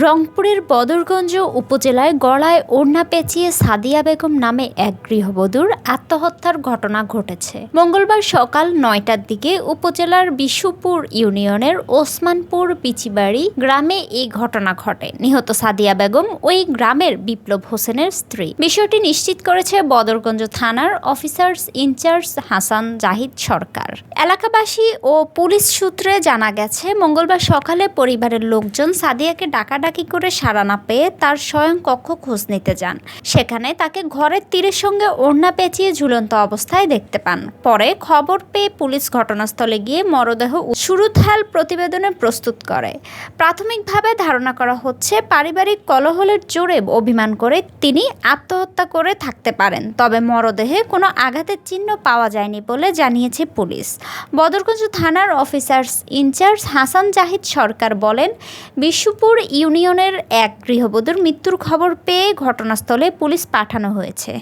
রংপুরের বদরগঞ্জ উপজেলায় গলায় ওড়না পেঁচিয়ে সাদিয়া বেগম নামে এক গৃহবধূর আত্মহত্যার ঘটনা ঘটেছে। মঙ্গলবার সকাল ৯টার দিকে উপজেলার বিশুপুর ইউনিয়নের ওসমানপুর পিচিবাড়ি গ্রামে এই ঘটনা ঘটে। নিহত সাদিয়া বেগম ওই গ্রামের বিপ্লব হোসেনের স্ত্রী। বিষয়টি নিশ্চিত করেছে বদরগঞ্জ থানার অফিসার্স ইনচার্জ হাসান জাহিদ সরকার। এলাকাবাসী ও পুলিশ সূত্রে জানা গেছে, মঙ্গলবার সকালে পরিবারের লোকজন সাদিয়াকে ডাকাডাকি করে সাড়া না পেয়ে তার শয়ন কক্ষ খোঁজ নিতে যান। সেখানে তাকে ঘরের তীরের সঙ্গে ওড়না পেঁচিয়ে ঝুলন্ত অবস্থায় দেখতে পান। পরে খবর পেয়ে পুলিশ ঘটনাস্থলে গিয়ে মরদেহ সুরতহাল প্রতিবেদনে প্রস্তুত করে। প্রাথমিকভাবে ধারণা করা হচ্ছে, পারিবারিক কলহের জোরে অভিমান করে তিনি আত্মহত্যা করে থাকতে পারেন। তবে মরদেহে কোনো আঘাতের চিহ্ন পাওয়া যায়নি বলে জানিয়েছে পুলিশ। বদরগঞ্জ থানার অফিসার্স ইনচার্জ হাসান জাহিদ সরকার বলেন, বিশুপুর ইউনিয়নের এক গৃহবধূর মৃত্যুর খবর পেয়ে ঘটনাস্থলে পুলিশ পাঠানো হয়েছে।